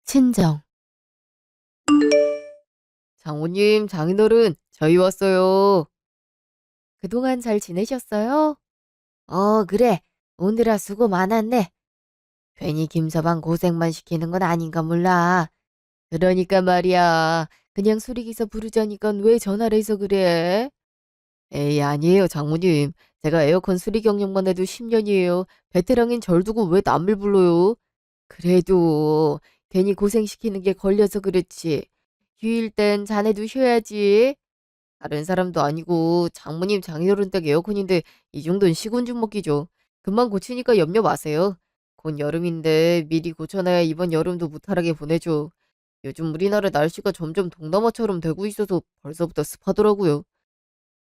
친정. 장모님, 장인어른, 저희 왔어요. 그동안 잘 지내셨어요? 그래. 오느라 수고 많았네. 괜히 김서방 고생만 시키는 건 아닌가 몰라. 그러니까 말이야. 그냥 소리기사 부르자니까 왜 전화를 해서 그래? 에이, 아니에요, 장모님. 제가 에어컨 수리 경력만 해도 10년이에요. 베테랑인 절 두고 왜 남을 불러요? 그래도 괜히 고생시키는 게 걸려서 그렇지. 휴일 땐 자네도 쉬어야지. 다른 사람도 아니고 장모님 장인어른 댁 에어컨인데 이 정도는 식은죽 먹기죠. 금방 고치니까 염려 마세요. 곧 여름인데 미리 고쳐놔야 이번 여름도 무탈하게 보내죠. 요즘 우리나라 날씨가 점점 동남아처럼 되고 있어서 벌써부터 습하더라고요.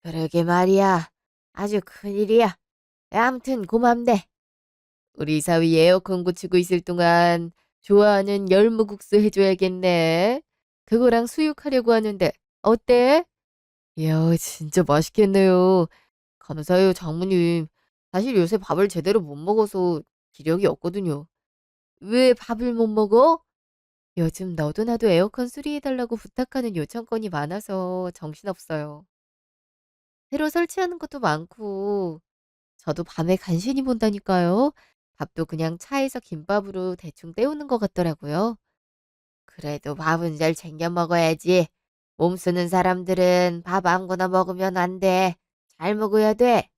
그러게 말이야. 아주 큰일이야. 아무튼 고맙네. 우리 사위 에어컨 고치고 있을 동안 좋아하는 열무국수 해줘야겠네. 그거랑 수육하려고 하는데 어때? 이야, 진짜 맛있겠네요. 감사해요, 장모님. 사실 요새 밥을 제대로 못 먹어서 기력이 없거든요. 왜 밥을 못 먹어? 요즘 너도 나도 에어컨 수리해달라고 부탁하는 요청건이 많아서 정신없어요. 새로 설치하는 것도 많고, 저도 밤에 간신히 본다니까요. 밥도 그냥 차에서 김밥으로 대충 때우는 것 같더라고요. 그래도 밥은 잘 챙겨 먹어야지. 몸 쓰는 사람들은 밥 아무거나 먹으면 안 돼. 잘 먹어야 돼.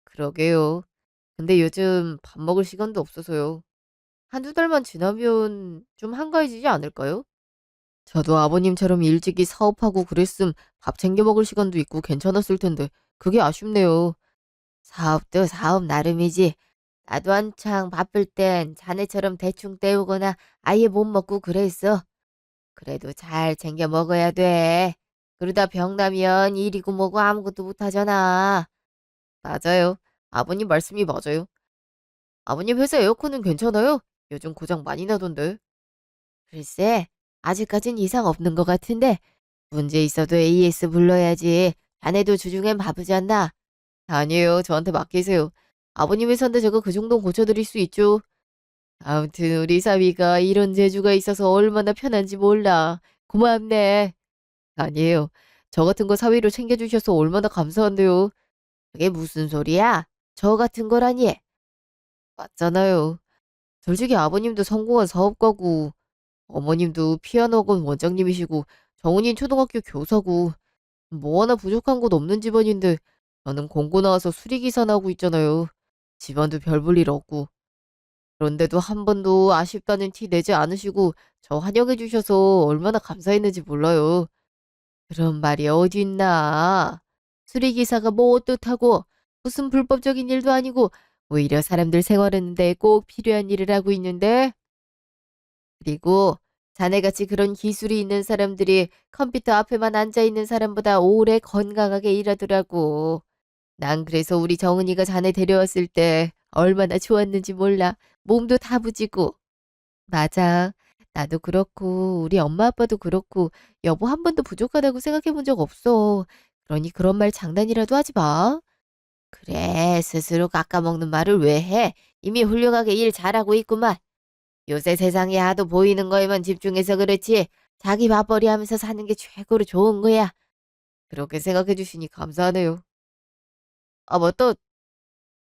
그러게요. 근데 요즘 밥 먹을 시간도 없어서요. 한두 달만 지나면 좀 한가해지지 않을까요? 저도 아버님처럼 일찍이 사업하고 그랬음 밥 챙겨 먹을 시간도 있고 괜찮았을 텐데 그게 아쉽네요. 사업도 사업 나름이지. 나도 한창 바쁠 땐 자네처럼 대충 때우거나 아예 못 먹고 그랬어. 그래도 잘 챙겨 먹어야 돼. 그러다 병 나면 일이고 뭐고 아무것도 못하잖아. 맞아요. 아버님 말씀이 맞아요. 아버님 회사 에어컨은 괜찮아요? 요즘 고장 많이 나던데. 글쎄, 아직까진 이상 없는 것 같은데 문제 있어도 AS 불러야지. 자네도 주중엔 바쁘지 않나? 아니에요. 저한테 맡기세요. 아버님 회사인데 제가 그 정도는 고쳐드릴 수 있죠. 아무튼 우리 사위가 이런 재주가 있어서 얼마나 편한지 몰라. 고맙네. 아니에요. 저 같은 거 사위로 챙겨주셔서 얼마나 감사한데요. 그게 무슨 소리야? 저 같은 거라니. 맞잖아요. 솔직히 아버님도 성공한 사업가고 어머님도 피아노 학원 원장님이시고 정은이는 초등학교 교사고 뭐 하나 부족한 곳 없는 집안인데 저는 공고 나와서 수리기사나 하고 있잖아요. 집안도 별 볼 일 없고. 그런데도 한 번도 아쉽다는 티 내지 않으시고 저 환영해 주셔서 얼마나 감사했는지 몰라요. 그런 말이 어디 있나. 수리기사가 뭐 어떻다고 무슨 불법적인 일도 아니고 오히려 사람들 생활하는데 꼭 필요한 일을 하고 있는데 그리고 자네같이 그런 기술이 있는 사람들이 컴퓨터 앞에만 앉아 있는 사람보다 오래 건강하게 일하더라고. 난 그래서 우리 정은이가 자네 데려왔을 때 얼마나 좋았는지 몰라. 몸도 다부지고. 맞아. 나도 그렇고 우리 엄마 아빠도 그렇고 여보 한 번도 부족하다고 생각해 본 적 없어. 그러니 그런 말 장난이라도 하지 마. 그래, 스스로 깎아먹는 말을 왜 해? 이미 훌륭하게 일 잘하고 있구만. 요새 세상에 하도 보이는 거에만 집중해서 그렇지. 자기 밥벌이 하면서 사는 게 최고로 좋은 거야. 그렇게 생각해 주시니 감사하네요. 아, 맞다.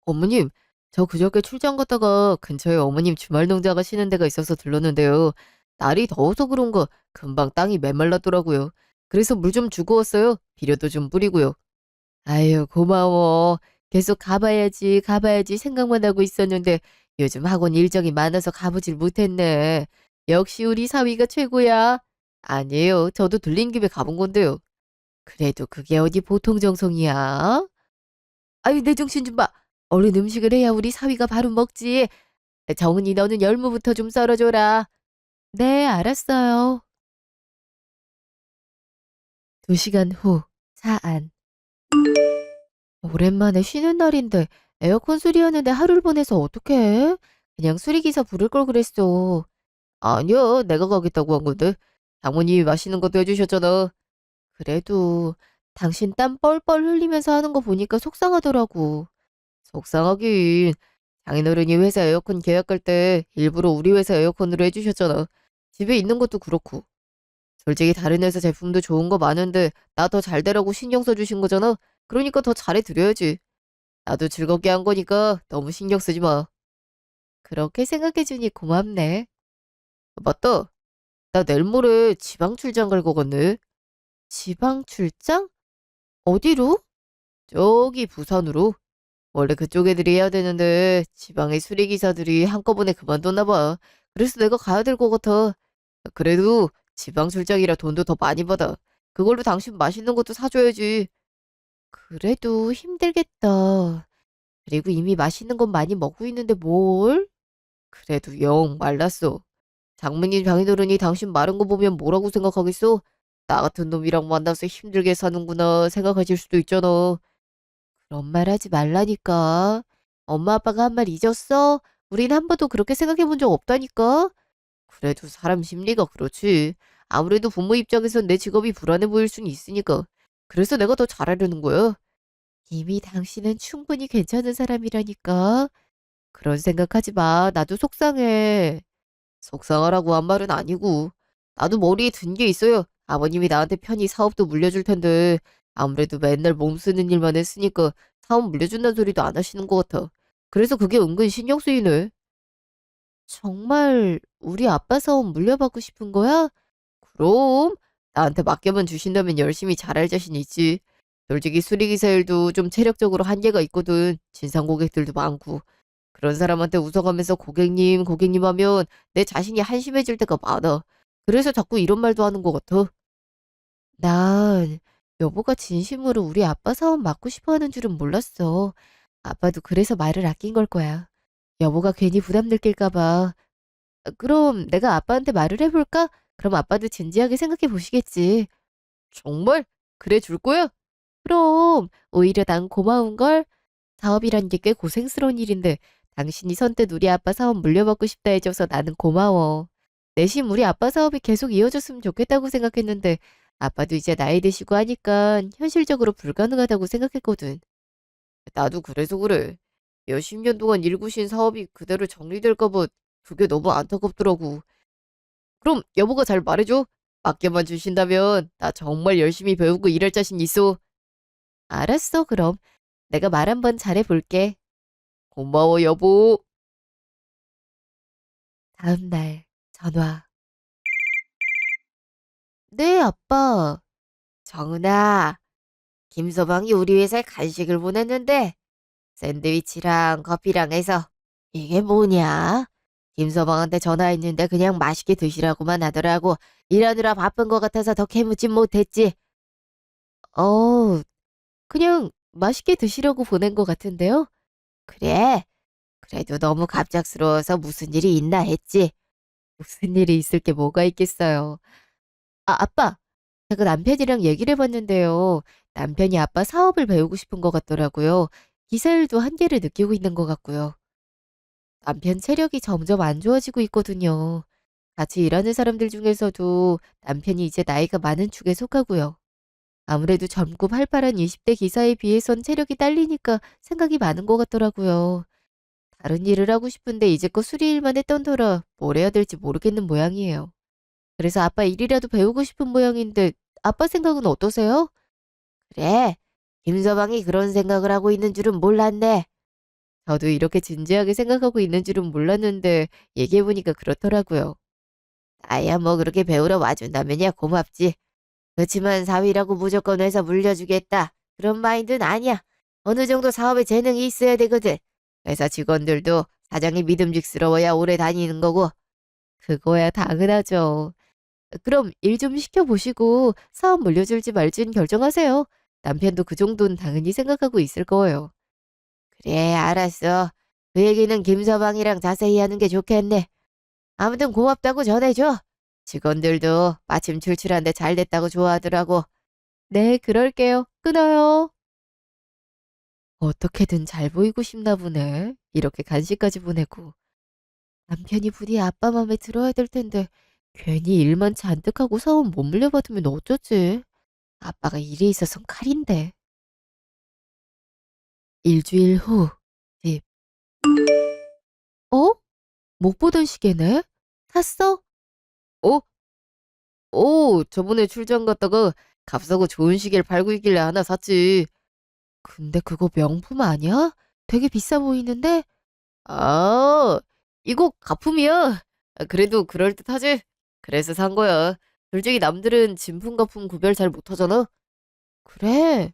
어머님, 저 그저께 출장 갔다가 근처에 어머님 주말 농장 가시는 데가 있어서 들렀는데요. 날이 더워서 그런가 금방 땅이 메말랐더라고요. 그래서 물 좀 주고 왔어요. 비료도 좀 뿌리고요. 아유, 고마워. 계속 가봐야지, 가봐야지 생각만 하고 있었는데 요즘 학원 일정이 많아서 가보질 못했네. 역시 우리 사위가 최고야. 아니에요. 저도 들린 김에 가본 건데요. 그래도 그게 어디 보통 정성이야? 아유, 내 정신 좀 봐. 얼른 음식을 해야 우리 사위가 바로 먹지. 정은이 너는 열무부터 좀 썰어줘라. 네, 알았어요. 2시간 후, 사안. 오랜만에 쉬는 날인데 에어컨 수리하는데 하루를 보내서 어떡해? 그냥 수리기사 부를 걸 그랬어. 아니야, 내가 가겠다고 한 건데. 장모님이 맛있는 것도 해주셨잖아. 그래도 당신 땀 뻘뻘 흘리면서 하는 거 보니까 속상하더라고. 속상하긴. 장인어른이 회사 에어컨 계약할 때 일부러 우리 회사 에어컨으로 해주셨잖아. 집에 있는 것도 그렇고. 솔직히 다른 회사 제품도 좋은 거 많은데 나 더 잘 되라고 신경 써주신 거잖아. 그러니까 더 잘해드려야지. 나도 즐겁게 한 거니까 너무 신경 쓰지 마. 그렇게 생각해주니 고맙네. 맞다. 나 내일 모레 지방 출장 갈 거같네. 지방 출장? 어디로? 저기 부산으로. 원래 그쪽 애들이 해야 되는데 지방의 수리기사들이 한꺼번에 그만뒀나 봐. 그래서 내가 가야 될 것 같아. 그래도 지방 출장이라 돈도 더 많이 받아. 그걸로 당신 맛있는 것도 사줘야지. 그래도 힘들겠다. 그리고 이미 맛있는 건 많이 먹고 있는데 뭘? 그래도 영 말랐어. 장모님 장인어른이 당신 마른 거 보면 뭐라고 생각하겠어? 나 같은 놈이랑 만나서 힘들게 사는구나 생각하실 수도 있잖아. 그런 말 하지 말라니까. 엄마 아빠가 한 말 잊었어? 우린 한 번도 그렇게 생각해 본 적 없다니까. 그래도 사람 심리가 그렇지. 아무래도 부모 입장에선 내 직업이 불안해 보일 수는 있으니까. 그래서 내가 더 잘하려는 거야. 이미 당신은 충분히 괜찮은 사람이라니까. 그런 생각하지 마. 나도 속상해. 속상하라고 한 말은 아니고. 나도 머리에 든 게 있어요. 아버님이 나한테 편히 사업도 물려줄 텐데 아무래도 맨날 몸 쓰는 일만 했으니까 사업 물려준다는 소리도 안 하시는 것 같아. 그래서 그게 은근 신경 쓰이네. 정말 우리 아빠 사업 물려받고 싶은 거야? 그럼 나한테 맡겨만 주신다면 열심히 잘할 자신 있지. 솔직히 수리기사 일도 좀 체력적으로 한계가 있거든. 진상 고객들도 많고. 그런 사람한테 웃어가면서 고객님, 고객님 하면 내 자신이 한심해질 때가 많아. 그래서 자꾸 이런 말도 하는 것 같아. 난 여보가 진심으로 우리 아빠 사업 맡고 싶어 하는 줄은 몰랐어. 아빠도 그래서 말을 아낀 걸 거야. 여보가 괜히 부담 느낄까 봐. 그럼 내가 아빠한테 말을 해볼까? 그럼 아빠도 진지하게 생각해 보시겠지. 정말? 그래 줄 거야? 그럼 오히려 난 고마운 걸. 사업이란 게 꽤 고생스러운 일인데 당신이 선뜻 우리 아빠 사업 물려받고 싶다 해줘서 나는 고마워. 내심 우리 아빠 사업이 계속 이어졌으면 좋겠다고 생각했는데 아빠도 이제 나이 드시고 하니까 현실적으로 불가능하다고 생각했거든. 나도 그래서 그래. 몇십 년 동안 일구신 사업이 그대로 정리될까 봐 그게 너무 안타깝더라고. 그럼 여보가 잘 말해줘. 맡겨만 주신다면 나 정말 열심히 배우고 일할 자신 있어. 알았어, 그럼. 내가 말 한번 잘해볼게. 고마워 여보. 다음 날 전화. 네, 아빠. 정은아, 김서방이 우리 회사에 간식을 보냈는데 샌드위치랑 커피랑 해서 이게 뭐냐? 김서방한테 전화했는데 그냥 맛있게 드시라고만 하더라고. 일하느라 바쁜 것 같아서 더 캐묻진 못했지. 어, 그냥 맛있게 드시려고 보낸 것 같은데요? 그래. 그래도 너무 갑작스러워서 무슨 일이 있나 했지. 무슨 일이 있을 게 뭐가 있겠어요. 아, 아빠. 제가 남편이랑 얘기를 해봤는데요. 남편이 아빠 사업을 배우고 싶은 것 같더라고요. 기사 일도 한계를 느끼고 있는 것 같고요. 남편 체력이 점점 안 좋아지고 있거든요. 같이 일하는 사람들 중에서도 남편이 이제 나이가 많은 축에 속하고요. 아무래도 젊고 활발한 20대 기사에 비해선 체력이 딸리니까 생각이 많은 것 같더라고요. 다른 일을 하고 싶은데 이제껏 수리 일만 했던 터라 뭘 해야 될지 모르겠는 모양이에요. 그래서 아빠 일이라도 배우고 싶은 모양인데 아빠 생각은 어떠세요? 그래. 김서방이 그런 생각을 하고 있는 줄은 몰랐네. 저도 이렇게 진지하게 생각하고 있는 줄은 몰랐는데 얘기해보니까 그렇더라고요. 나야 뭐 그렇게 배우러 와준다면야 고맙지. 그렇지만 사위라고 무조건 회사 물려주겠다. 그런 마인드는 아니야. 어느 정도 사업에 재능이 있어야 되거든. 회사 직원들도 사장이 믿음직스러워야 오래 다니는 거고. 그거야 당연하죠. 그럼 일 좀 시켜보시고 사업 물려줄지 말지는 결정하세요. 남편도 그 정도는 당연히 생각하고 있을 거예요. 그래, 알았어. 그 얘기는 김서방이랑 자세히 하는 게 좋겠네. 아무튼 고맙다고 전해줘. 직원들도 마침 출출한데 잘 됐다고 좋아하더라고. 네, 그럴게요. 끊어요. 어떻게든 잘 보이고 싶나 보네. 이렇게 간식까지 보내고. 남편이 부디 아빠 맘에 들어야 될 텐데 괜히 일만 잔뜩 하고 사원 못 물려받으면 어쩌지? 아빠가 일에 있어선 칼인데. 일주일 후 집. 어? 못 보던 시계네? 샀어? 어? 저번에 출장 갔다가 값싸고 좋은 시계를 팔고 있길래 하나 샀지. 근데 그거 명품 아니야? 되게 비싸 보이는데? 아, 이거 가품이야. 그래도 그럴듯하지? 그래서 산 거야. 솔직히 남들은 진품 가품 구별 잘 못하잖아. 그래.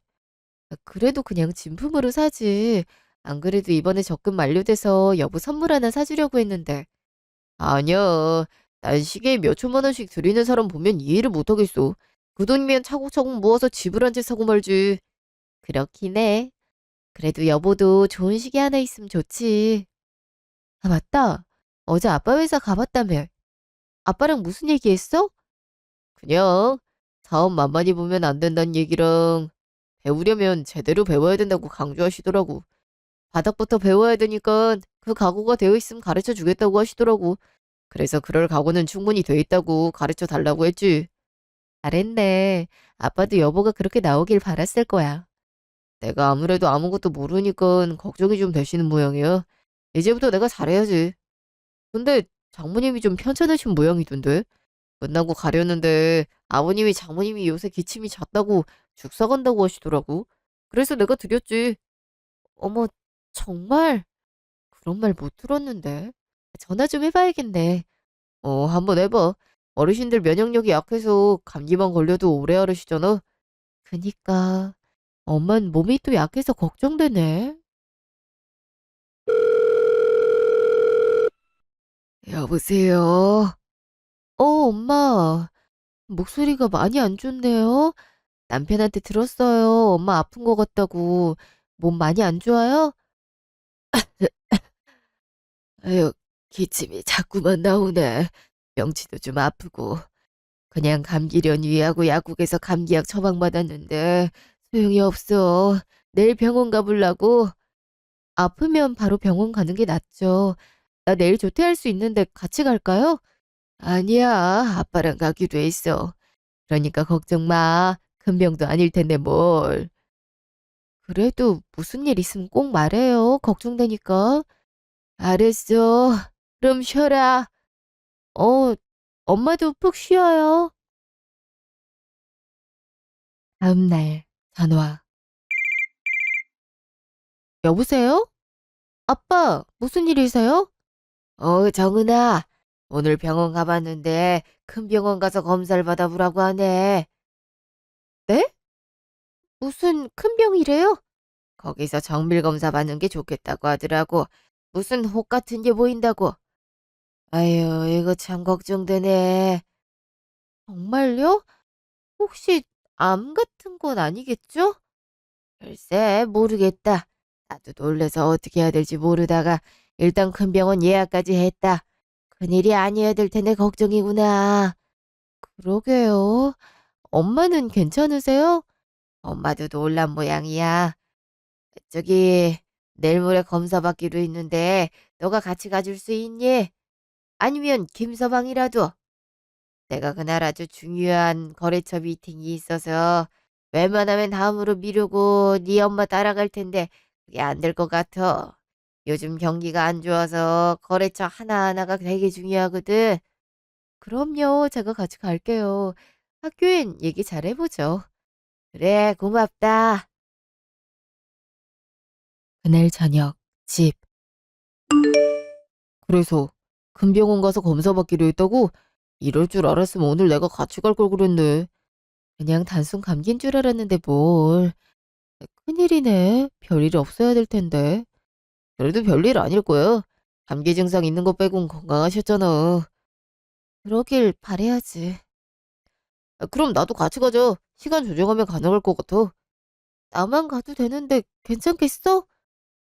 그래도 그냥 진품으로 사지. 안 그래도 이번에 적금 만료돼서 여보 선물 하나 사주려고 했는데. 아니야. 난 시계에 몇 천만 원씩 들이는 사람 보면 이해를 못하겠어. 그 돈이면 차곡차곡 모아서 집을 한 채 사고 말지. 그렇긴 해. 그래도 여보도 좋은 시계 하나 있으면 좋지. 아, 맞다. 어제 아빠 회사 가봤다며. 아빠랑 무슨 얘기했어? 그냥 사업 만만히 보면 안 된다는 얘기랑 배우려면 제대로 배워야 된다고 강조하시더라고. 바닥부터 배워야 되니까 그 각오가 되어 있으면 가르쳐 주겠다고 하시더라고. 그래서 그럴 각오는 충분히 돼 있다고 가르쳐 달라고 했지. 잘했네. 아빠도 여보가 그렇게 나오길 바랐을 거야. 내가 아무래도 아무것도 모르니까 걱정이 좀 되시는 모양이야. 이제부터 내가 잘해야지. 근데 장모님이 좀 편찮으신 모양이던데? 끝나고 가려는데 아버님이 장모님이 요새 기침이 잦다고 죽 사간다고 하시더라고. 그래서 내가 드렸지. 어머, 정말? 그런 말 못 들었는데. 전화 좀 해봐야겠네. 한번 해봐. 어르신들 면역력이 약해서 감기만 걸려도 오래 앓으시잖아. 그니까. 엄만 몸이 또 약해서 걱정되네. 여보세요? 엄마. 목소리가 많이 안 좋네요. 남편한테 들었어요. 엄마 아픈 것 같다고. 몸 많이 안 좋아요? 아유, 기침이 자꾸만 나오네. 명치도 좀 아프고. 그냥 감기련 위하고 약국에서 감기약 처방받았는데 소용이 없어. 내일 병원 가보려고. 아프면 바로 병원 가는 게 낫죠. 나 내일 조퇴할 수 있는데 같이 갈까요? 아니야, 아빠랑 가기로 했어. 그러니까 걱정 마. 큰 병도 아닐 텐데 뭘. 그래도 무슨 일 있으면 꼭 말해요. 걱정되니까. 알았어. 그럼 쉬어라. 어, 엄마도 푹 쉬어요. 다음 날, 전화. 여보세요? 아빠, 무슨 일이세요? 정은아. 오늘 병원 가봤는데 큰 병원 가서 검사를 받아보라고 하네. 네? 무슨 큰 병이래요? 거기서 정밀 검사 받는 게 좋겠다고 하더라고. 무슨 혹 같은 게 보인다고. 아유, 이거 참 걱정되네. 정말요? 혹시 암 같은 건 아니겠죠? 글쎄, 모르겠다. 나도 놀래서 어떻게 해야 될지 모르다가 일단 큰 병원 예약까지 했다. 큰일이 아니어야 될 텐데 걱정이구나. 그러게요. 엄마는 괜찮으세요? 엄마도 놀란 모양이야. 저기, 내일 모레 검사 받기로 했는데 너가 같이 가줄 수 있니? 아니면 김서방이라도. 내가 그날 아주 중요한 거래처 미팅이 있어서 웬만하면 다음으로 미루고 네 엄마 따라갈 텐데 그게 안 될 것 같아. 요즘 경기가 안 좋아서 거래처 하나하나가 되게 중요하거든. 그럼요. 제가 같이 갈게요. 학교엔 얘기 잘 해보죠. 그래, 고맙다. 그날 저녁, 집. 그래서 큰 병원 가서 검사 받기로 했다고? 이럴 줄 알았으면 오늘 내가 같이 갈 걸 그랬네. 그냥 단순 감기인 줄 알았는데 뭘. 큰일이네. 별일 없어야 될 텐데. 그래도 별일 아닐 거야. 감기 증상 있는 거 빼곤 건강하셨잖아. 그러길 바래야지. 그럼 나도 같이 가자. 시간 조정하면 가능할 것 같아. 나만 가도 되는데 괜찮겠어?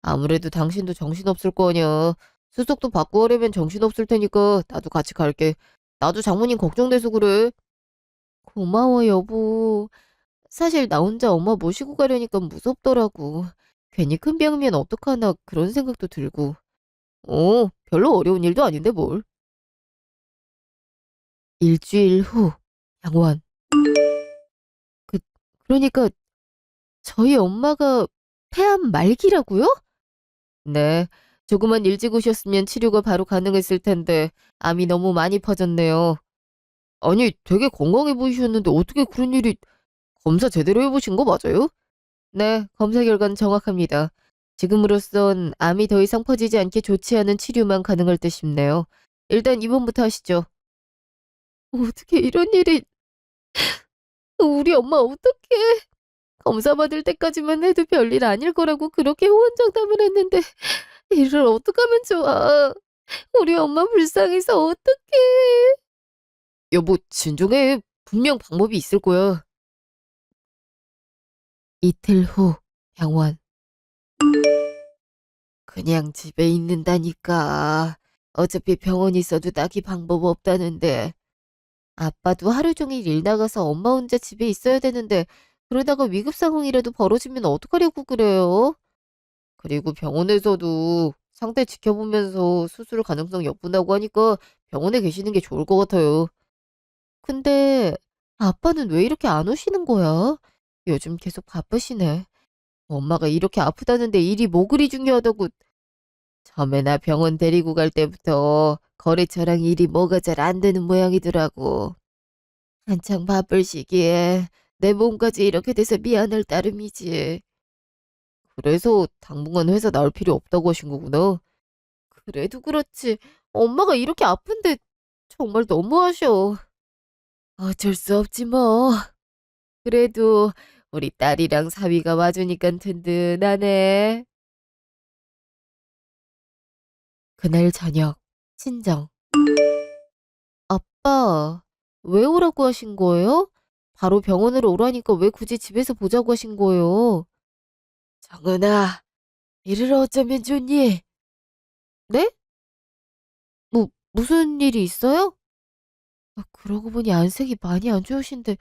아무래도 당신도 정신없을 거 아니야. 수속도 받고 하려면 정신없을 테니까 나도 같이 갈게. 나도 장모님 걱정돼서 그래. 고마워, 여보. 사실 나 혼자 엄마 모시고 가려니까 무섭더라고. 괜히 큰 병이면 어떡하나 그런 생각도 들고. 별로 어려운 일도 아닌데 뭘. 일주일 후, 병원. 그, 그러니까 저희 엄마가 폐암 말기라고요? 네, 조금만 일찍 오셨으면 치료가 바로 가능했을 텐데 암이 너무 많이 퍼졌네요. 아니, 되게 건강해 보이셨는데 어떻게 그런 일이... 검사 제대로 해보신 거 맞아요? 네, 검사 결과는 정확합니다. 지금으로선 암이 더 이상 퍼지지 않게 조치 하는 치료만 가능할 듯 싶네요. 일단 입원부터 하시죠. 어떻게 이런 일이... 우리 엄마 어떡해. 검사 받을 때까지만 해도 별일 아닐 거라고 그렇게 호언장담을 했는데 이를 어떡하면 좋아. 우리 엄마 불쌍해서 어떡해. 여보, 진정해. 분명 방법이 있을 거야. 이틀 후 병원. 그냥 집에 있는다니까. 어차피 병원 있어도 딱히 방법 없다는데. 아빠도 하루 종일 일 나가서 엄마 혼자 집에 있어야 되는데 그러다가 위급 상황이라도 벌어지면 어떡하려고 그래요? 그리고 병원에서도 상태 지켜보면서 수술 가능성 여부나고 하니까 병원에 계시는 게 좋을 것 같아요. 근데 아빠는 왜 이렇게 안 오시는 거야? 요즘 계속 바쁘시네. 엄마가 이렇게 아프다는데 일이 뭐 그리 중요하다고. 처음에 나 병원 데리고 갈 때부터 거래처랑 일이 뭐가 잘 안 되는 모양이더라고. 한창 바쁠 시기에 내 몸까지 이렇게 돼서 미안할 따름이지. 그래서 당분간 회사 나올 필요 없다고 하신 거구나. 그래도 그렇지. 엄마가 이렇게 아픈데 정말 너무하셔. 어쩔 수 없지 뭐. 그래도 우리 딸이랑 사위가 와주니까 든든하네. 그날 저녁, 친정. 아빠, 왜 오라고 하신 거예요? 바로 병원으로 오라니까 왜 굳이 집에서 보자고 하신 거예요? 정은아, 이를 어쩌면 좋니? 네? 무슨 일이 있어요? 그러고 보니 안색이 많이 안 좋으신데,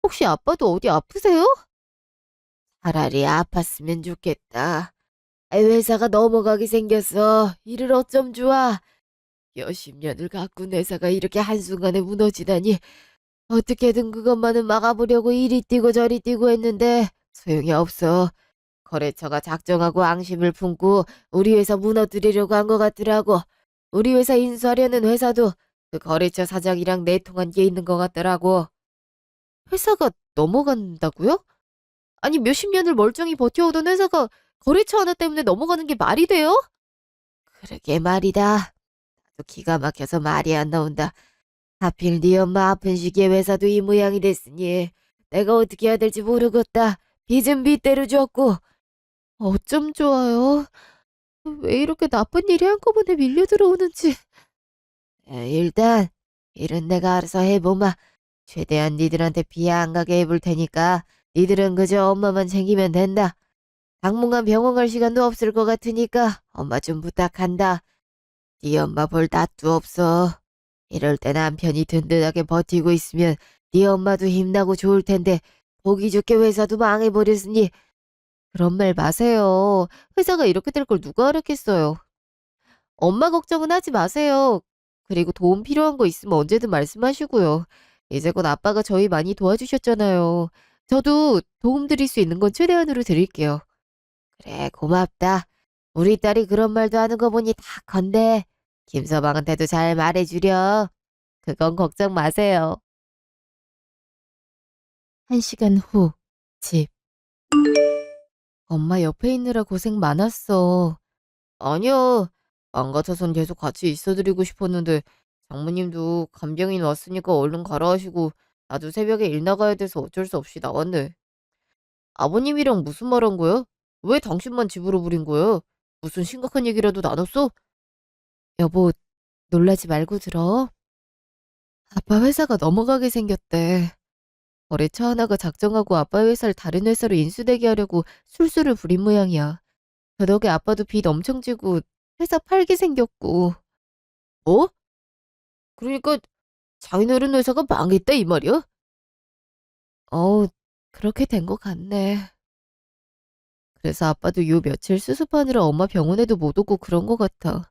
혹시 아빠도 어디 아프세요? 차라리 아팠으면 좋겠다. 회사가 넘어가게 생겼어. 이를 어쩜 좋아. 몇십 년을 가꾼 회사가 이렇게 한순간에 무너지다니. 어떻게든 그것만은 막아보려고 이리 뛰고 저리 뛰고 했는데 소용이 없어. 거래처가 작정하고 앙심을 품고 우리 회사 무너뜨리려고 한 것 같더라고. 우리 회사 인수하려는 회사도 그 거래처 사장이랑 내통한 게 있는 것 같더라고. 회사가 넘어간다고요? 아니 몇십 년을 멀쩡히 버텨오던 회사가 거래처 하나 때문에 넘어가는 게 말이 돼요? 그러게 말이다. 나도 기가 막혀서 말이 안 나온다. 하필 네 엄마 아픈 시기에 회사도 이 모양이 됐으니 내가 어떻게 해야 될지 모르겠다. 빚은 빚대로 줬고. 어쩜 좋아요. 왜 이렇게 나쁜 일이 한꺼번에 밀려 들어오는지. 일단 일은 내가 알아서 해보마. 최대한 니들한테 피해 안 가게 해볼 테니까 니들은 그저 엄마만 챙기면 된다. 당분간 병원 갈 시간도 없을 것 같으니까 엄마 좀 부탁한다. 네 엄마 볼 낯도 없어. 이럴 때 남편이 든든하게 버티고 있으면 네 엄마도 힘나고 좋을 텐데 보기 좋게 회사도 망해버렸으니 그런 말 마세요. 회사가 이렇게 될 걸 누가 알았겠어요. 엄마 걱정은 하지 마세요. 그리고 도움 필요한 거 있으면 언제든 말씀하시고요. 이제껏 아빠가 저희 많이 도와주셨잖아요. 저도 도움 드릴 수 있는 건 최대한으로 드릴게요. 그래, 고맙다. 우리 딸이 그런 말도 하는 거 보니 다 건데 김서방한테도 잘 말해주려. 그건 걱정 마세요. 1시간 후, 집. 엄마 옆에 있느라 고생 많았어. 아니요. 안 같아선 계속 같이 있어드리고 싶었는데 장모님도 간병인 왔으니까 얼른 가라 하시고 나도 새벽에 일 나가야 돼서 어쩔 수 없이 나왔네. 아버님이랑 무슨 말 한 거야? 왜 당신만 집으로 부린 거야? 무슨 심각한 얘기라도 나눴어? 여보, 놀라지 말고 들어. 아빠 회사가 넘어가게 생겼대. 거래처 하나가 작정하고 아빠 회사를 다른 회사로 인수되게 하려고 술수를 부린 모양이야. 저 덕에 아빠도 빚 엄청 지고 회사 팔게 생겼고. 뭐? 그러니까 장인어른 회사가 망했다 이 말이야? 어, 그렇게 된 것 같네. 그래서 아빠도 요 며칠 수습하느라 엄마 병원에도 못 오고 그런 것 같아.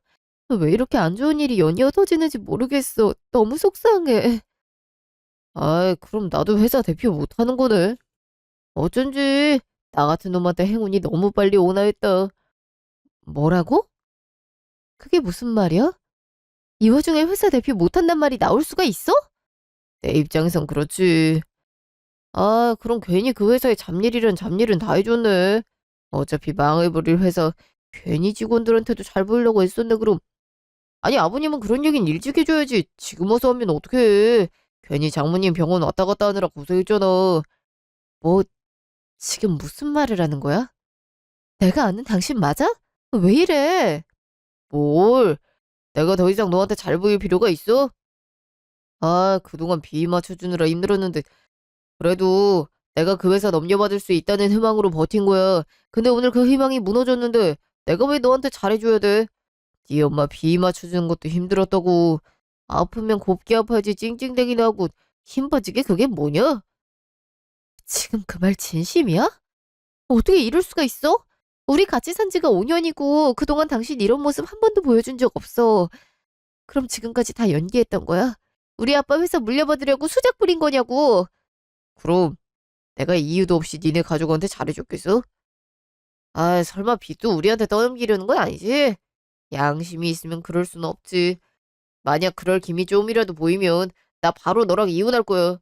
왜 이렇게 안 좋은 일이 연이어 터지는지 모르겠어. 너무 속상해. 아이, 그럼 나도 회사 대표 못 하는 거네. 어쩐지 나 같은 놈한테 행운이 너무 빨리 오나 했다. 뭐라고? 그게 무슨 말이야? 이 와중에 회사 대표 못 한단 말이 나올 수가 있어? 내 입장에선 그렇지. 아, 그럼 괜히 그 회사에 잡일이란 잡일은 다 해줬네. 어차피 망해버릴 회사 괜히 직원들한테도 잘 보이려고 했었네 그럼. 아니 아버님은 그런 얘긴 일찍 해줘야지. 지금 와서 하면 어떡해. 괜히 장모님 병원 왔다 갔다 하느라 고생했잖아. 뭐 지금 무슨 말을 하는 거야? 내가 아는 당신 맞아? 왜 이래? 뭘? 내가 더 이상 너한테 잘 보일 필요가 있어? 아, 그동안 비위 맞춰주느라 힘들었는데 그래도 내가 그 회사 넘겨받을 수 있다는 희망으로 버틴 거야. 근데 오늘 그 희망이 무너졌는데 내가 왜 너한테 잘해줘야 돼? 네 엄마 비위 맞춰주는 것도 힘들었다고. 아프면 곱게 아파야지 찡찡대기나 하고 힘 빠지게 그게 뭐냐? 지금 그 말 진심이야? 어떻게 이럴 수가 있어? 우리 같이 산 지가 5년이고 그동안 당신 이런 모습 한 번도 보여준 적 없어. 그럼 지금까지 다 연기했던 거야? 우리 아빠 회사 물려받으려고 수작 부린 거냐고. 그럼 내가 이유도 없이 니네 가족한테 잘해줬겠어? 아, 설마 빚도 우리한테 떠넘기려는 건 아니지? 양심이 있으면 그럴 순 없지. 만약 그럴 기미 좀이라도 보이면 나 바로 너랑 이혼할 거야.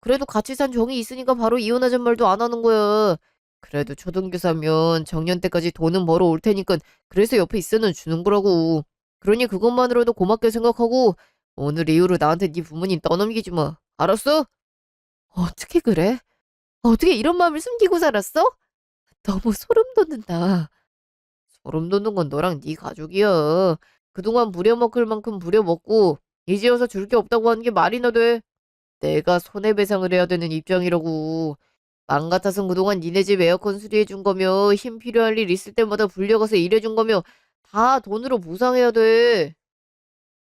그래도 같이 산 정이 있으니까 바로 이혼하잔 말도 안 하는 거야. 그래도 초등교사면 정년 때까지 돈은 벌어 올 테니까 그래서 옆에 있어는 주는 거라고. 그러니 그것만으로도 고맙게 생각하고 오늘 이후로 나한테 네 부모님 떠넘기지 마. 알았어? 어떻게 그래? 어떻게 이런 마음을 숨기고 살았어? 너무 소름 돋는다. 소름 돋는 건 너랑 네 가족이야. 그동안 부려먹을 만큼 부려먹고 이제 와서 줄 게 없다고 하는 게 말이나 돼. 내가 손해배상을 해야 되는 입장이라고. 맘 같아선 그동안 니네 집 에어컨 수리해준 거며 힘 필요할 일 있을 때마다 불려가서 일해준 거며 다 돈으로 보상해야 돼.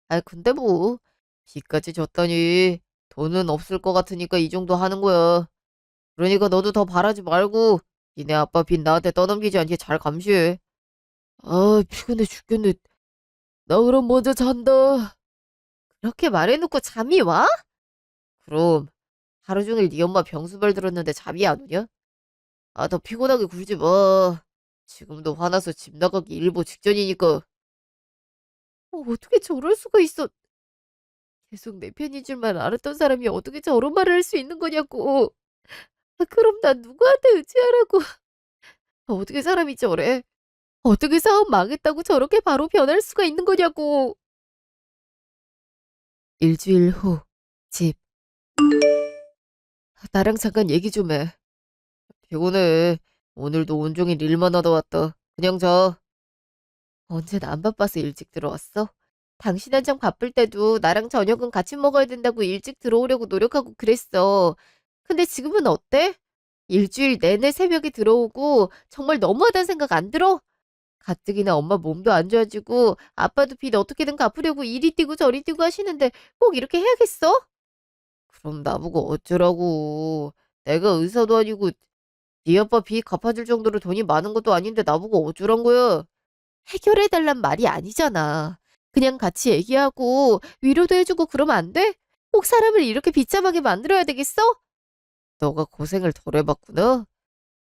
아 근데 뭐 빚까지 졌다니 돈은 없을 것 같으니까 이 정도 하는 거야. 그러니까 너도 더 바라지 말고 니네 아빠 빚 나한테 떠넘기지 않게 잘 감시해. 아 피곤해 죽겠네. 나 그럼 먼저 잔다. 그렇게 말해놓고 잠이 와? 그럼 하루 종일 네 엄마 병수발 들었는데 잠이 안 오냐? 아, 더 피곤하게 굴지 마. 지금도 화나서 집 나가기 일보 직전이니까. 어떻게 저럴 수가 있어. 계속 내 편인 줄만 알았던 사람이 어떻게 저런 말을 할 수 있는 거냐고. 아, 그럼 난 누구한테 의지하라고. 어떻게 사람이 저래? 어떻게 사업 망했다고 저렇게 바로 변할 수가 있는 거냐고. 일주일 후, 집. 나랑 잠깐 얘기 좀 해. 피곤해. 오늘도 온종일 일만 하다 왔다. 그냥 자. 언제나 안 바빠서 일찍 들어왔어? 당신 한창 바쁠 때도 나랑 저녁은 같이 먹어야 된다고 일찍 들어오려고 노력하고 그랬어. 근데 지금은 어때? 일주일 내내 새벽에 들어오고 정말 너무하다는 생각 안 들어? 가뜩이나 엄마 몸도 안 좋아지고 아빠도 빚 어떻게든 갚으려고 이리 뛰고 저리 뛰고 하시는데 꼭 이렇게 해야겠어? 그럼 나보고 어쩌라고. 내가 의사도 아니고 네 아빠 빚 갚아줄 정도로 돈이 많은 것도 아닌데 나보고 어쩌란 거야. 해결해달란 말이 아니잖아. 그냥 같이 얘기하고 위로도 해주고 그러면 안 돼? 꼭 사람을 이렇게 비참하게 만들어야 되겠어? 너가 고생을 덜 해봤구나?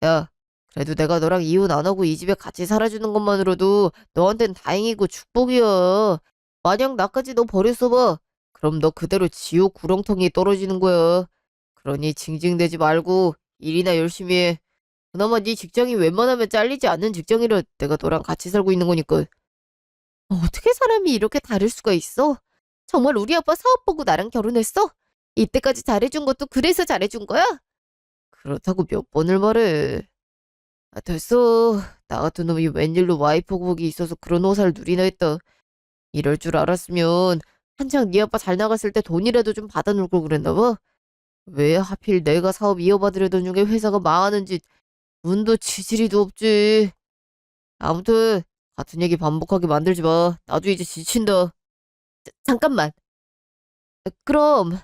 야, 그래도 내가 너랑 이혼 안 하고 이 집에 같이 살아주는 것만으로도 너한텐 다행이고 축복이야. 만약 나까지 너 버렸어봐. 그럼 너 그대로 지옥 구렁텅이에 떨어지는 거야. 그러니 징징대지 말고 일이나 열심히 해. 그나마 네 직장이 웬만하면 잘리지 않는 직장이라 내가 너랑 같이 살고 있는 거니까. 어떻게 사람이 이렇게 다를 수가 있어? 정말 우리 아빠 사업 보고 나랑 결혼했어? 이때까지 잘해준 것도 그래서 잘해준 거야? 그렇다고 몇 번을 말해. 아, 됐어. 나 같은 놈이 웬일로 와이프 복이 있어서 그런 호사를 누리나 했다. 이럴 줄 알았으면 한창 네 아빠 잘 나갔을 때 돈이라도 좀 받아놓을 걸 그랬나 봐. 왜 하필 내가 사업 이어받으려던 중에 회사가 망하는지 운도 지지리도 없지. 아무튼 같은 얘기 반복하게 만들지 마. 나도 이제 지친다. 잠깐만. 그럼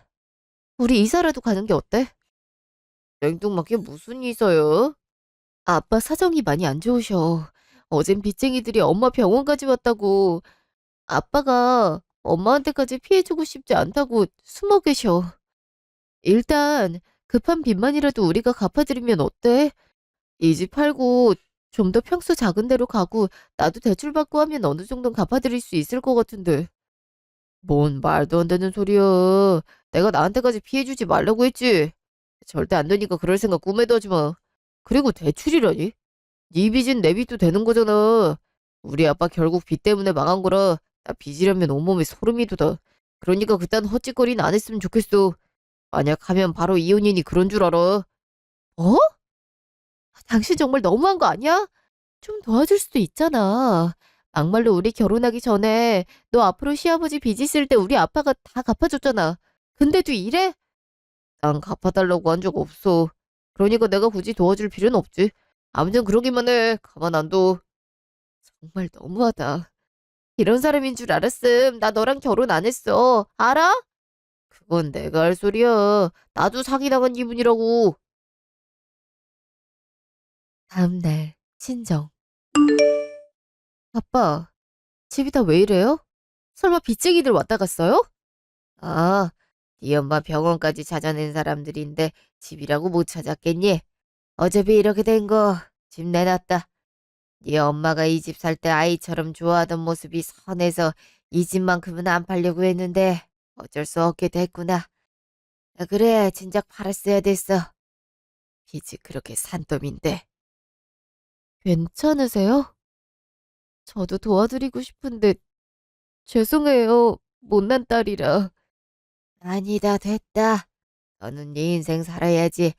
우리 이사라도 가는 게 어때? 냉뚱맞게 무슨 이사요? 아빠 사정이 많이 안 좋으셔. 어젠 빚쟁이들이 엄마 병원까지 왔다고. 아빠가 엄마한테까지 피해주고 싶지 않다고 숨어 계셔. 일단 급한 빚만이라도 우리가 갚아드리면 어때? 이 집 팔고 좀 더 평소 작은 데로 가고 나도 대출 받고 하면 어느 정도는 갚아드릴 수 있을 것 같은데. 뭔 말도 안 되는 소리야. 내가 나한테까지 피해 주지 말라고 했지. 절대 안 되니까 그럴 생각 꿈에도 하지 마. 그리고 대출이라니? 네 빚은 내 빚도 되는 거잖아. 우리 아빠 결국 빚 때문에 망한 거라 나 빚이라면 온몸에 소름이 돋아. 그러니까 그딴 헛짓거리는 안 했으면 좋겠어. 만약 하면 바로 이혼이니 그런 줄 알아. 어? 당신 정말 너무한 거 아니야? 좀 도와줄 수도 있잖아. 막말로 우리 결혼하기 전에 너 앞으로 시아버지 빚 있을 때 우리 아빠가 다 갚아줬잖아. 근데도 이래? 난 갚아달라고 한 적 없어. 그러니까 내가 굳이 도와줄 필요는 없지. 아무튼 그러기만 해. 가만 안 둬. 정말 너무하다. 이런 사람인 줄 알았음. 나 너랑 결혼 안 했어. 알아? 그건 내가 할 소리야. 나도 사기당한 기분이라고. 다음 날 친정. 아빠, 집이 다 왜 이래요? 설마 빚쟁이들 왔다 갔어요? 아, 네 엄마 병원까지 찾아낸 사람들인데 집이라고 못 찾았겠니? 어차피 이렇게 된 거 집 내놨다. 네 엄마가 이 집 살 때 아이처럼 좋아하던 모습이 선해서 이 집만큼은 안 팔려고 했는데 어쩔 수 없게 됐구나. 아, 그래, 진작 팔았어야 됐어. 빚이 그렇게 산더미인데. 괜찮으세요? 저도 도와드리고 싶은데 죄송해요. 못난 딸이라. 아니다, 됐다. 너는 네 인생 살아야지.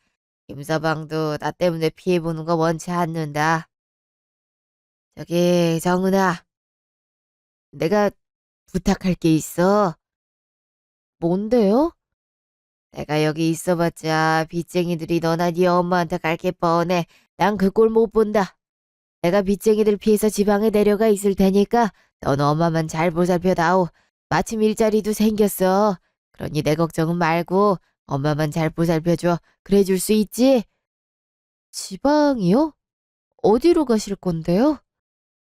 김서방도 나 때문에 피해보는 거 원치 않는다. 저기, 정은아, 내가 부탁할 게 있어. 뭔데요? 내가 여기 있어봤자 빚쟁이들이 너나 네 엄마한테 갈 게 뻔해. 난 그 꼴 못 본다. 내가 빚쟁이들 피해서 지방에 내려가 있을 테니까 넌 엄마만 잘 보살펴다오. 마침 일자리도 생겼어. 그러니 내 걱정은 말고 엄마만 잘 보살펴줘. 그래 줄 수 있지? 지방이요? 어디로 가실 건데요?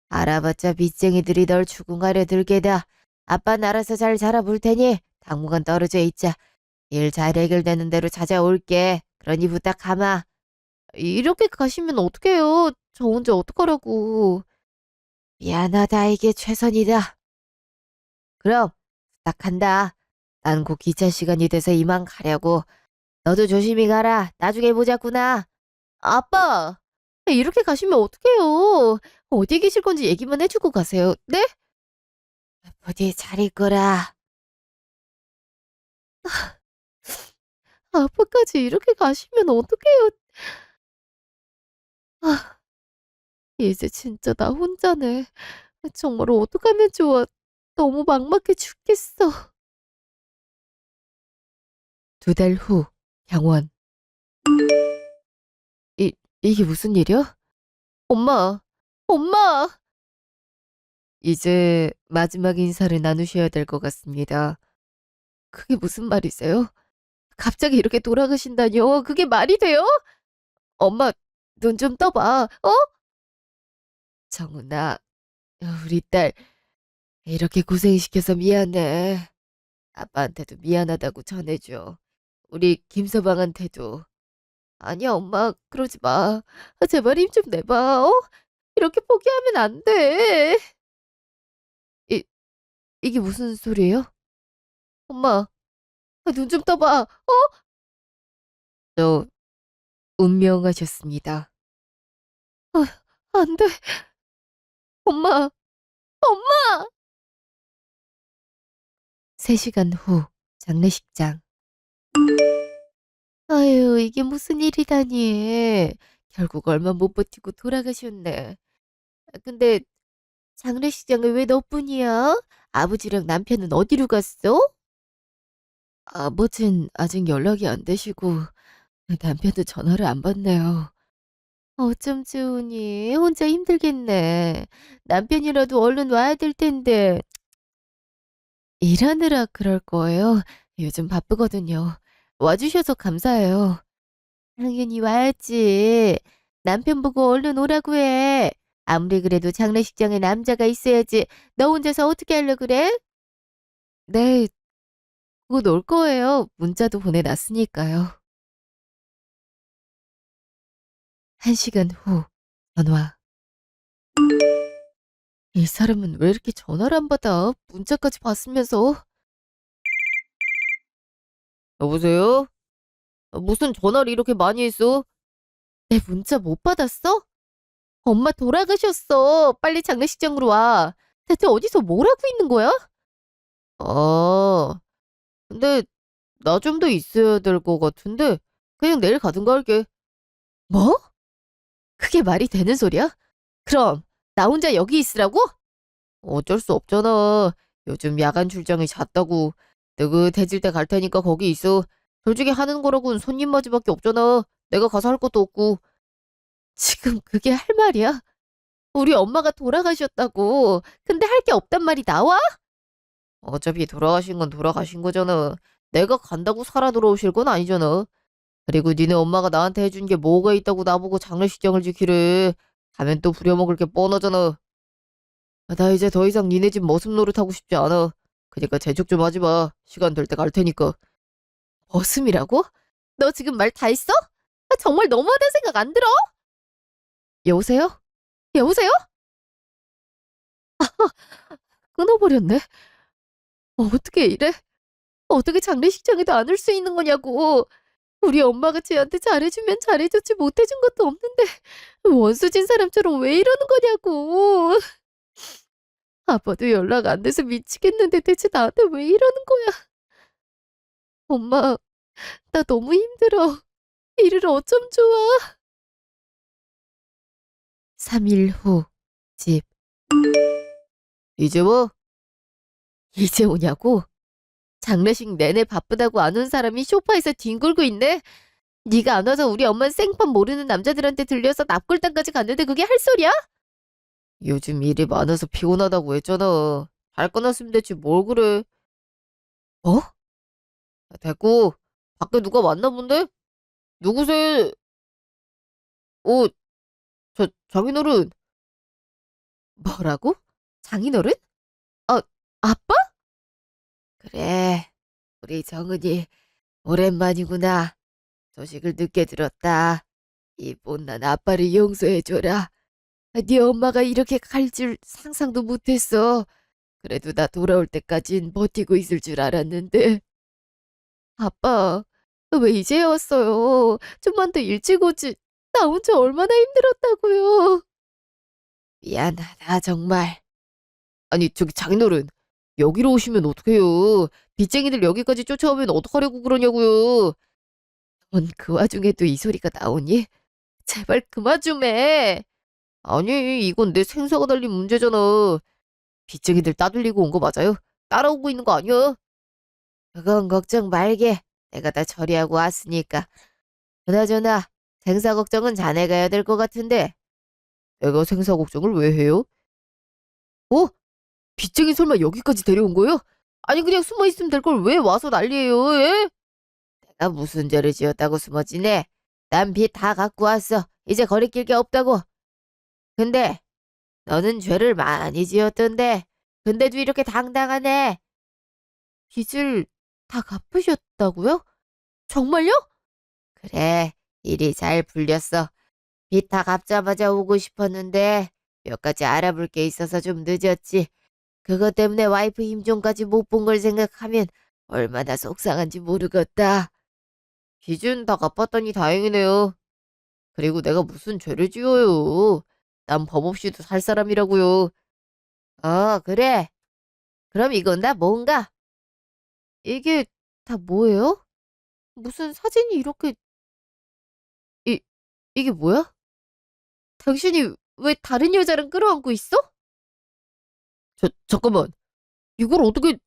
알아봤자 빚쟁이들이 널 추궁하려 들게다. 아빠는 알아서 잘 살아볼 테니 당분간 떨어져 있자. 일 잘 해결되는 대로 찾아올게. 그러니 부탁하마. 이렇게 가시면 어떡해요? 저 혼자 어떡하라고. 미안하다. 이게 최선이다. 그럼 부탁한다. 난 곧 기차 시간이 돼서 이만 가려고. 너도 조심히 가라. 나중에 보자꾸나. 아빠! 이렇게 가시면 어떡해요? 어디 계실 건지 얘기만 해주고 가세요. 네? 부디 잘 있거라. 아빠까지 이렇게 가시면 어떡해요? 아, 이제 진짜 나 혼자네. 정말 어떡하면 좋아. 너무 막막해 죽겠어. 두 달 후, 병원. 이게 무슨 일이야? 엄마! 엄마! 이제 마지막 인사를 나누셔야 될 것 같습니다. 그게 무슨 말이세요? 갑자기 이렇게 돌아가신다뇨? 그게 말이 돼요? 엄마, 눈 좀 떠봐. 어? 정훈아, 우리 딸 이렇게 고생시켜서 미안해. 아빠한테도 미안하다고 전해줘. 우리 김서방한테도. 아니야, 엄마, 그러지 마. 제발 힘 좀 내봐, 어? 이렇게 포기하면 안 돼. 이, 이게 무슨 소리예요? 엄마, 눈 좀 떠봐. 저, 운명하셨습니다. 아, 안 돼. 엄마, 엄마! 3시간 후, 장례식장. 아유, 이게 무슨 일이다니. 결국 얼마 못 버티고 돌아가셨네. 근데 장례식장에 왜 너뿐이야? 아버지랑 남편은 어디로 갔어? 아버진 아직 연락이 안 되시고 남편도 전화를 안 받네요. 어쩜 좋으니 혼자 힘들겠네. 남편이라도 얼른 와야 될 텐데. 일하느라 그럴 거예요. 요즘 바쁘거든요. 와주셔서 감사해요. 당연히 와야지. 남편 보고 얼른 오라고 해. 아무리 그래도 장례식장에 남자가 있어야지. 너 혼자서 어떻게 하려 그래? 네, 곧 올 거예요. 문자도 보내놨으니까요. 1시간 후, 전화. 이 사람은 왜 이렇게 전화를 안 받아? 문자까지 봤으면서. 여보세요? 무슨 전화를 이렇게 많이 했어? 내 문자 못 받았어? 엄마 돌아가셨어. 빨리 장례식장으로 와. 대체 어디서 뭘 하고 있는 거야? 아, 근데 나 좀 더 있어야 될 것 같은데 그냥 내일 가든가 할게. 뭐? 그게 말이 되는 소리야? 그럼 나 혼자 여기 있으라고? 어쩔 수 없잖아. 요즘 야간 출장이 잦다고. 느긋해질 때 갈 테니까 거기 있어. 솔직히 하는 거라고는 손님 맞이밖에 없잖아. 내가 가서 할 것도 없고. 지금 그게 할 말이야? 우리 엄마가 돌아가셨다고. 근데 할 게 없단 말이 나와? 어차피 돌아가신 건 돌아가신 거잖아. 내가 간다고 살아 돌아오실 건 아니잖아. 그리고 니네 엄마가 나한테 해준 게 뭐가 있다고 나보고 장례식장을 지키래. 가면 또 부려먹을 게 뻔하잖아. 나 이제 더 이상 니네 집 머슴 노릇하고 싶지 않아. 그니까 재촉 좀 하지 마. 시간 될 때 갈 테니까. 머슴이라고? 너 지금 말 다 했어? 정말 너무하다는 생각 안 들어? 여보세요? 여보세요? 끊어버렸네. 어떻게 이래? 어떻게 장례식장에도 안 올 수 있는 거냐고. 우리 엄마가 쟤한테 잘해주면 잘해줬지 못해준 것도 없는데 원수진 사람처럼 왜 이러는 거냐고. 아빠도 연락 안 돼서 미치겠는데 대체 나한테 왜 이러는 거야. 엄마, 나 너무 힘들어. 일을 어쩜 좋아. 3일 후, 집. 이제 뭐? 이제 오냐고? 장례식 내내 바쁘다고 안 온 사람이 소파에서 뒹굴고 있네? 네가 안 와서 우리 엄마는 생판 모르는 남자들한테 들려서 납골당까지 갔는데 그게 할 소리야? 요즘 일이 많아서 피곤하다고 했잖아. 잘 끊었으면 됐지 뭘 그래. 뭐? 됐고 밖에 누가 왔나 본데? 누구세요? 어, 장인어른. 뭐라고? 장인어른? 아, 아빠? 그래, 우리 정은이 오랜만이구나. 소식을 늦게 들었다. 이 못난 아빠를 용서해줘라. 네 엄마가 이렇게 갈 줄 상상도 못했어. 그래도 나 돌아올 때까진 버티고 있을 줄 알았는데. 아빠, 왜 이제 왔어요? 좀만 더 일찍 오지. 나 혼자 얼마나 힘들었다고요. 미안하다, 정말. 아니 저기 장인어른 여기로 오시면 어떡해요. 빚쟁이들 여기까지 쫓아오면 어떡하려고 그러냐고요. 넌 그 와중에도 이 소리가 나오니? 제발 그만 좀 해. 아니 이건 내 생사가 달린 문제잖아. 빚쟁이들 따돌리고 온 거 맞아요? 따라오고 있는 거 아니야? 그건 걱정 말게. 내가 다 처리하고 왔으니까. 그나저나 생사 걱정은 자네가 해야 될 것 같은데. 내가 생사 걱정을 왜 해요? 어? 빚쟁이 설마 여기까지 데려온 거예요? 아니 그냥 숨어 있으면 될 걸 왜 와서 난리예요? 예? 내가 무슨 죄를 지었다고 숨어지네. 난 빚 다 갖고 왔어. 이제 거리낄 게 없다고. 근데 너는 죄를 많이 지었던데. 근데도 이렇게 당당하네. 빚을 다 갚으셨다고요? 정말요? 그래, 일이 잘 풀렸어. 빚 다 갚자마자 오고 싶었는데 몇 가지 알아볼 게 있어서 좀 늦었지. 그것 때문에 와이프 임종까지 못 본 걸 생각하면 얼마나 속상한지 모르겠다. 빚은 다 갚았더니 다행이네요. 그리고 내가 무슨 죄를 지어요. 난 법 없이도 살 사람이라고요. 그래. 그럼 이건 다 뭔가? 이게 다 뭐예요? 무슨 사진이 이렇게, 이, 이게 뭐야? 당신이 왜 다른 여자랑 끌어안고 있어? 잠깐만. 이걸 어떻게...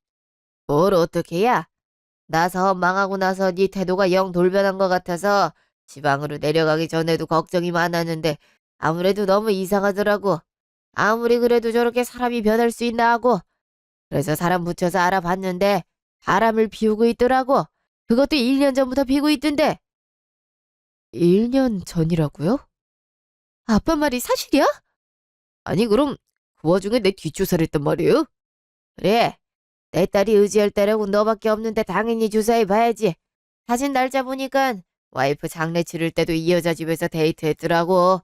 뭘 어떻게 해야? 나 사업 망하고 나서 네 태도가 영 돌변한 것 같아서 지방으로 내려가기 전에도 걱정이 많았는데 아무래도 너무 이상하더라고. 아무리 그래도 저렇게 사람이 변할 수 있나 하고. 그래서 사람 붙여서 알아봤는데 바람을 피우고 있더라고. 그것도 1년 전부터 피고 있던데. 1년 전이라고요? 아빠 말이 사실이야? 아니 그럼 그 와중에 내 뒷조사를 했단 말이에요? 그래. 내 딸이 의지할 때라고 너밖에 없는데 당연히 조사해 봐야지. 사진 날짜 보니까 와이프 장례 치를 때도 이 여자 집에서 데이트했더라고.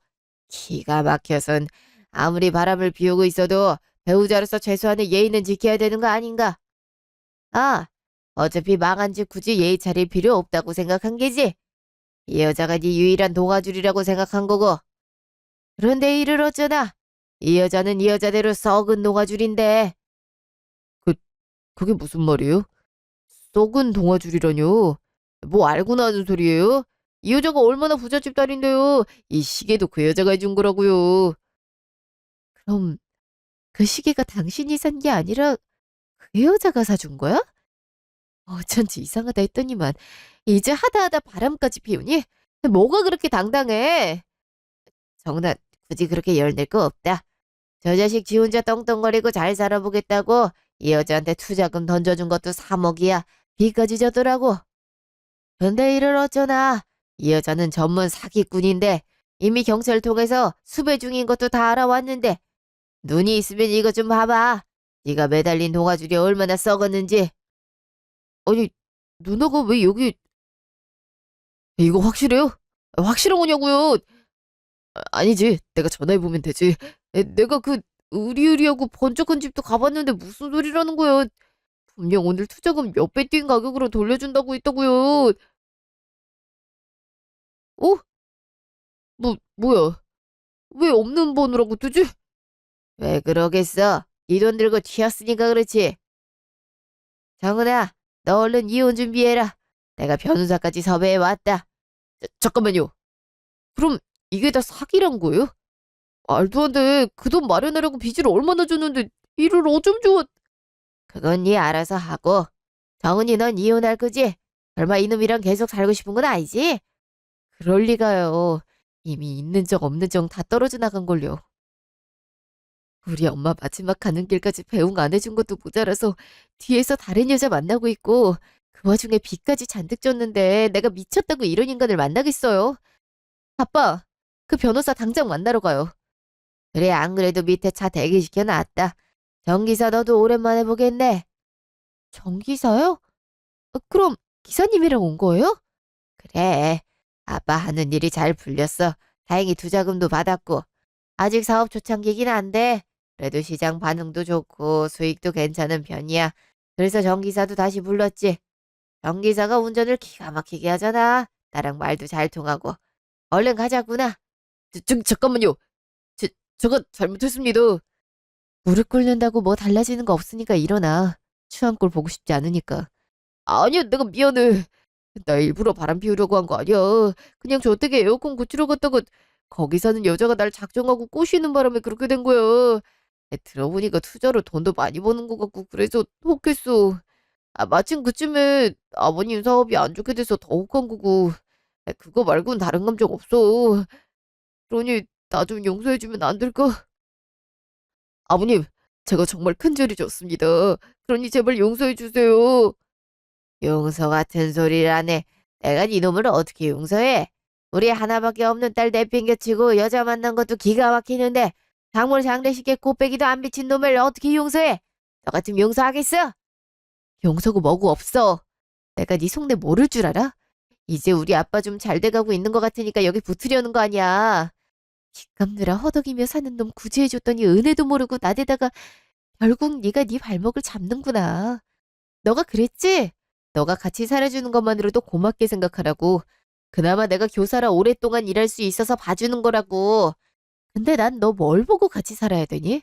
기가 막혀선 아무리 바람을 피우고 있어도 배우자로서 최소한의 예의는 지켜야 되는 거 아닌가? 아, 어차피 망한 지 굳이 예의 차릴 필요 없다고 생각한 게지. 이 여자가 네 유일한 동아줄이라고 생각한 거고. 그런데 이를 어쩌나. 이 여자는 이 여자대로 썩은 동아줄인데. 그, 그게 무슨 말이에요? 썩은 동아줄이라뇨? 뭐 알고나 하는 소리예요? 이 여자가 얼마나 부잣집 딸인데요. 이 시계도 그 여자가 해준 거라고요. 그럼 그 시계가 당신이 산 게 아니라 그 여자가 사준 거야? 어쩐지 이상하다 했더니만 이제 하다하다 바람까지 피우니? 뭐가 그렇게 당당해? 정나 굳이 그렇게 열낼 거 없다. 저 자식 지 혼자 떵떵거리고 잘 살아보겠다고 이 여자한테 투자금 던져준 것도 3억이야. 빚까지 졌더라고. 근데 이를 어쩌나. 이 여자는 전문 사기꾼인데 이미 경찰 통해서 수배 중인 것도 다 알아왔는데 눈이 있으면 이것 좀 봐봐. 네가 매달린 동아줄이 얼마나 썩었는지. 아니, 누나가 왜 여기... 이거 확실해요? 확실한 거냐고요? 아니지. 내가 전화해보면 되지. 내가 그 의리의리하고 번쩍한 집도 가봤는데 무슨 소리라는 거야. 분명 오늘 투자금 몇 배 뛴 가격으로 돌려준다고 했다고요. 어? 뭐야? 왜 없는 번호라고 뜨지? 왜 그러겠어? 네 돈 들고 튀었으니까 그렇지. 정은아, 너 얼른 이혼 준비해라. 내가 변호사까지 섭외해왔다. 잠깐만요. 그럼 이게 다 사기란 거예요? 말도 안 돼. 그 돈 마련하려고 빚을 얼마나 줬는데 이를 어쩜 줘. 그건 네 알아서 하고. 정은이 넌 이혼할 거지? 설마 이놈이랑 계속 살고 싶은 건 아니지? 그럴 리가요. 이미 있는 정 없는 정 다 떨어져 나간 걸요. 우리 엄마 마지막 가는 길까지 배웅 안 해준 것도 모자라서 뒤에서 다른 여자 만나고 있고 그 와중에 빚까지 잔뜩 졌는데 내가 미쳤다고 이런 인간을 만나겠어요? 아빠, 그 변호사 당장 만나러 가요. 그래, 안 그래도 밑에 차 대기시켜 놨다. 정기사 너도 오랜만에 보겠네. 정기사요? 그럼 기사님이랑 온 거예요? 그래. 아빠 하는 일이 잘 풀렸어. 다행히 투자금도 받았고. 아직 사업 초창기긴 한데 그래도 시장 반응도 좋고 수익도 괜찮은 편이야. 그래서 정기사도 다시 불렀지. 정기사가 운전을 기가 막히게 하잖아. 나랑 말도 잘 통하고. 얼른 가자꾸나. 잠깐만요. 제, 제가 잘못했습니다. 무릎 꿇는다고 뭐 달라지는 거 없으니까 일어나. 추한 꼴 보고 싶지 않으니까. 아니야, 내가 미안해. 나 일부러 바람 피우려고 한 거 아니야. 그냥 저 댁에 에어컨 고치러 갔다가 거기 사는 여자가 날 작정하고 꼬시는 바람에 그렇게 된 거야. 들어보니까 투자로 돈도 많이 버는 것 같고 그래서 혹했어. 마침 그쯤에 아버님 사업이 안 좋게 돼서 더 혹한 거고. 그거 말고는 다른 감정 없어. 그러니 나 좀 용서해주면 안 될까? 아버님, 제가 정말 큰 죄를 졌습니다. 그러니 제발 용서해주세요. 용서 같은 소리를 하네. 내가 네 놈을 어떻게 용서해? 우리 하나밖에 없는 딸 내팽개치고 여자 만난 것도 기가 막히는데 장모 장례식에 곱빼기도 안 비친 놈을 어떻게 용서해? 너 같으면 용서하겠어? 용서고 뭐고 없어. 내가 네 속내 모를 줄 알아? 이제 우리 아빠 좀 잘 돼가고 있는 것 같으니까 여기 붙으려는 거 아니야. 집 갚느라 허덕이며 사는 놈 구제해줬더니 은혜도 모르고 나대다가 결국 네가 네 발목을 잡는구나. 너가 그랬지? 너가 같이 살아주는 것만으로도 고맙게 생각하라고. 그나마 내가 교사라 오랫동안 일할 수 있어서 봐주는 거라고. 근데 난 너 뭘 보고 같이 살아야 되니?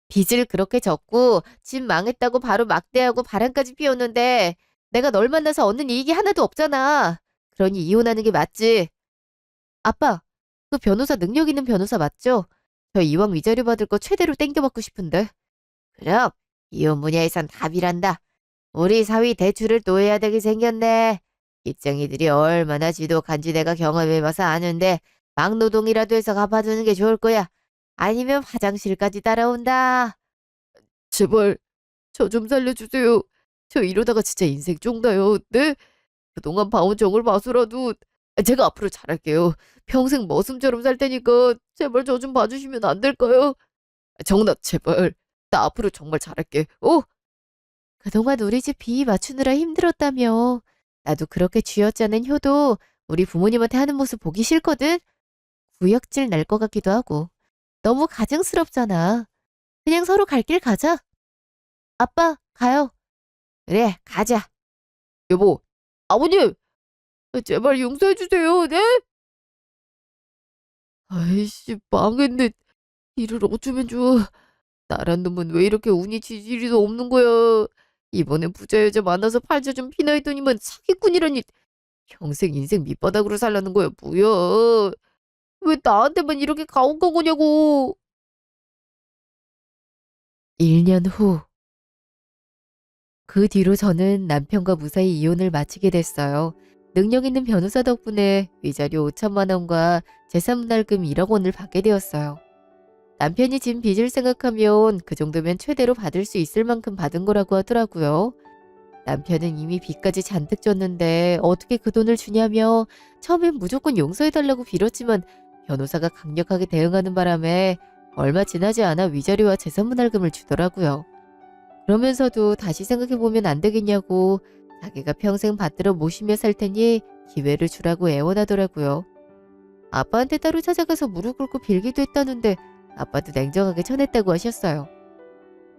빚을 그렇게 졌고 집 망했다고 바로 막대하고 바람까지 피웠는데 내가 널 만나서 얻는 이익이 하나도 없잖아. 그러니 이혼하는 게 맞지. 아빠, 그 변호사 능력 있는 변호사 맞죠? 저 이왕 위자료 받을 거 최대로 땡겨받고 싶은데. 그럼 이혼 분야에선 답이란다. 우리 사위 대출을 또 해야 되게 생겼네. 입쟁이들이 얼마나 지독한지 내가 경험해봐서 아는데 막노동이라도 해서 갚아두는 게 좋을 거야. 아니면 화장실까지 따라온다. 제발 저 좀 살려주세요. 저 이러다가 진짜 인생 쫑나요. 네? 그동안 봐온 정을 봐서라도 제가 앞으로 잘할게요. 평생 머슴처럼 살 테니까 제발 저 좀 봐주시면 안 될까요? 정답 제발. 나 앞으로 정말 잘할게. 그동안 우리 집 비위 맞추느라 힘들었다며. 나도 그렇게 쥐어짜낸 효도 우리 부모님한테 하는 모습 보기 싫거든? 구역질 날 것 같기도 하고. 너무 가증스럽잖아. 그냥 서로 갈 길 가자. 아빠, 가요. 그래, 가자. 여보, 아버님, 제발 용서해 주세요. 네? 아이씨, 망했네. 일을 어쩌면 좋아. 나란 놈은 왜 이렇게 운이 지지리도 없는 거야. 이번엔 부자 여자 만나서 팔자 좀 피나 했더니만 사기꾼이라니. 평생 인생 밑바닥으로 살라는 거야, 뭐야. 왜 나한테만 이렇게 가혹한 거냐고. 1년 후. 그 뒤로 저는 남편과 무사히 이혼을 마치게 됐어요. 능력 있는 변호사 덕분에 위자료 5천만 원과 재산분할금 1억 원을 받게 되었어요. 남편이 진 빚을 생각하면 그 정도면 최대로 받을 수 있을 만큼 받은 거라고 하더라고요. 남편은 이미 빚까지 잔뜩 졌는데 어떻게 그 돈을 주냐며 처음엔 무조건 용서해달라고 빌었지만 변호사가 강력하게 대응하는 바람에 얼마 지나지 않아 위자료와 재산분할금을 주더라고요. 그러면서도 다시 생각해보면 안 되겠냐고 자기가 평생 받들어 모시며 살 테니 기회를 주라고 애원하더라고요. 아빠한테 따로 찾아가서 무릎 꿇고 빌기도 했다는데 아빠도 냉정하게 전했다고 하셨어요.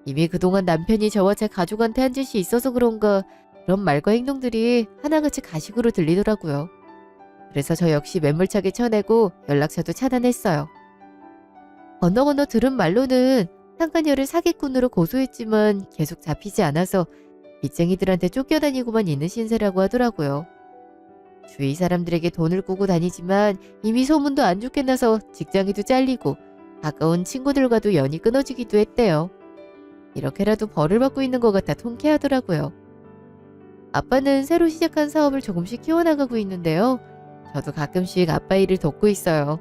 이미 그동안 남편이 저와 제 가족한테 한 짓이 있어서 그런가 그런 말과 행동들이 하나같이 가식으로 들리더라고요. 그래서 저 역시 매몰차게 쳐내고 연락처도 차단했어요. 건너 들은 말로는 상간녀를 사기꾼으로 고소했지만 계속 잡히지 않아서 빚쟁이들한테 쫓겨다니고만 있는 신세라고 하더라고요. 주위 사람들에게 돈을 꾸고 다니지만 이미 소문도 안 좋게 나서 직장에도 잘리고 가까운 친구들과도 연이 끊어지기도 했대요. 이렇게라도 벌을 받고 있는 것 같아 통쾌하더라고요. 아빠는 새로 시작한 사업을 조금씩 키워나가고 있는데요. 저도 가끔씩 아빠 일을 돕고 있어요.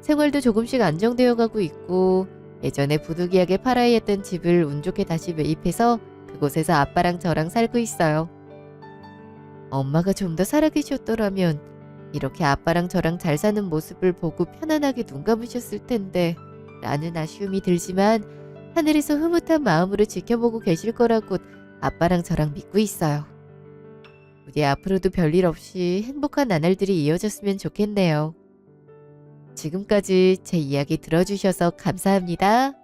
생활도 조금씩 안정되어 가고 있고 예전에 부득이하게 팔아야 했던 집을 운 좋게 다시 매입해서 그곳에서 아빠랑 저랑 살고 있어요. 엄마가 좀 더 살아계셨더라면 이렇게 아빠랑 저랑 잘 사는 모습을 보고 편안하게 눈 감으셨을 텐데 라는 아쉬움이 들지만 하늘에서 흐뭇한 마음으로 지켜보고 계실 거라고 아빠랑 저랑 믿고 있어요. 부디 앞으로도 별일 없이 행복한 나날들이 이어졌으면 좋겠네요. 지금까지 제 이야기 들어주셔서 감사합니다.